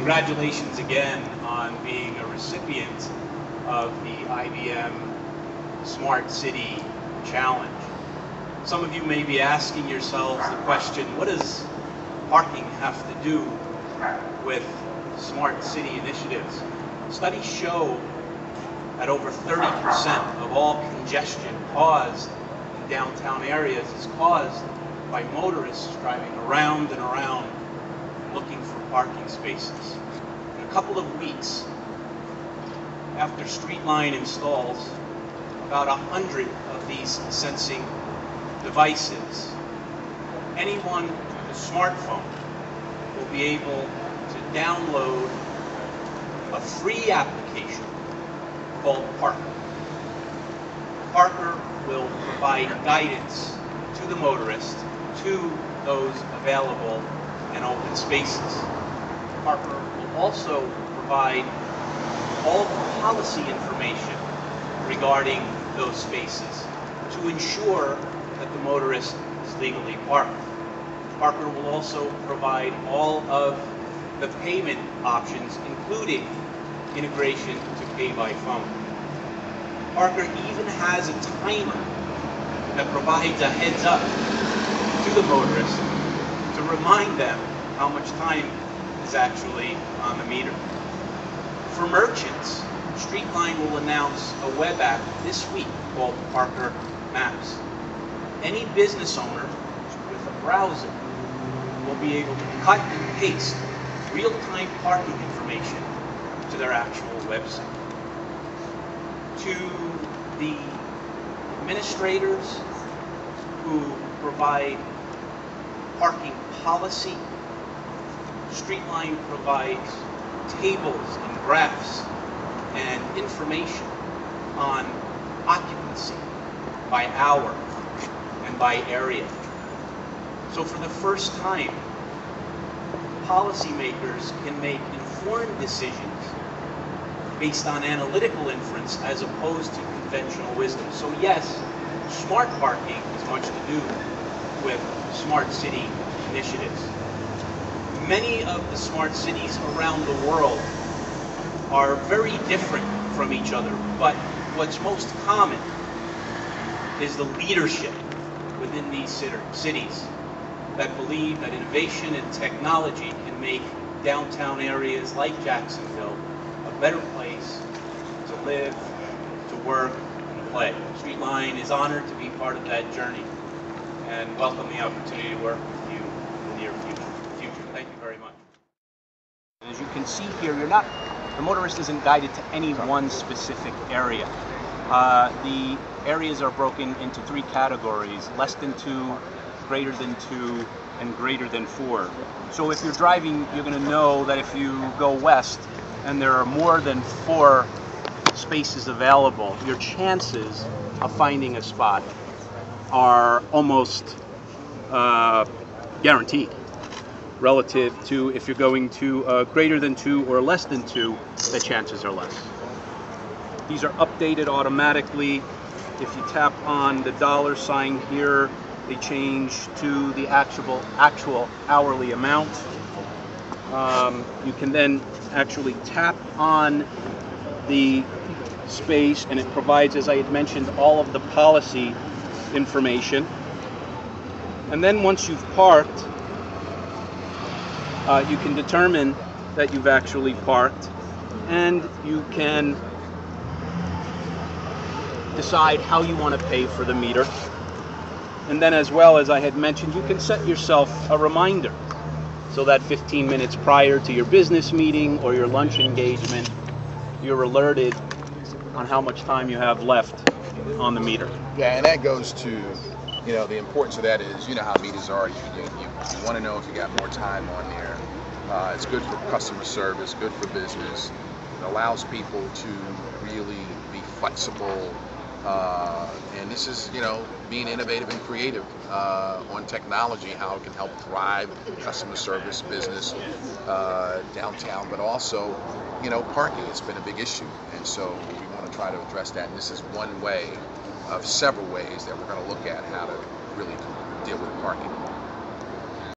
Congratulations again on being a recipient of the IBM Smart City Challenge. Some of you may be asking yourselves the question, what does parking have to do with smart city initiatives? Studies show that over 30% of all congestion caused in downtown areas is caused by motorists driving around and around looking for parking spaces. In a couple of weeks after StreetLine installs about 100 of these sensing devices, anyone with a smartphone will be able to download a free application called Parker. Parker will provide guidance to the motorist to those available and open spaces. Parker will also provide all the policy information regarding those spaces to ensure that the motorist is legally parked. Parker will also provide all of the payment options, including integration to pay by phone. Parker even has a timer that provides a heads up to the motorist to remind them how much time is actually on the meter. For merchants, StreetLine will announce a web app this week called Parker Maps. Any business owner with a browser will be able to cut and paste real-time parking information to their actual website. To the administrators who provide parking policy, StreetLine provides tables and graphs and information on occupancy by hour and by area. So for the first time, policymakers can make informed decisions based on analytical inference as opposed to conventional wisdom. So yes, smart parking has much to do with smart city initiatives. Many of the smart cities around the world are very different from each other, but what's most common is the leadership within these cities that believe that innovation and technology can make downtown areas like Jacksonville a better place to live, to work, and play. StreetLine is honored to be part of that journey and welcome the opportunity to work with you in the near future. Thank you very much. As you can see here, the motorist isn't guided to any one specific area. The areas are broken into three categories: less than 2, greater than 2, and greater than 4. So if you're driving, you're going to know that if you go west and there are more than 4 spaces available, your chances of finding a spot are almost guaranteed, relative to if you're going to greater than 2 or less than 2, the chances are less. These are updated automatically. If you tap on the $ here, they change to the actual hourly amount. You can then actually tap on the space and it provides, as I had mentioned, all of the policy information. And then once you've parked, you can determine that you've actually parked, and you can decide how you want to pay for the meter. And then, as well as I had mentioned, you can set yourself a reminder so that 15 minutes prior to your business meeting or your lunch engagement, you're alerted on how much time you have left on the meter. Yeah, and that goes to, the importance of that is, how meters are. You want to know if you got more time on there. It's good for customer service, good for business. It allows people to really be flexible. And this is, being innovative and creative on technology, how it can help drive customer service, business downtown, but also, parking. It's been a big issue, and so we want to try to address that. And this is one way of several ways that we're going to look at how to really deal with parking.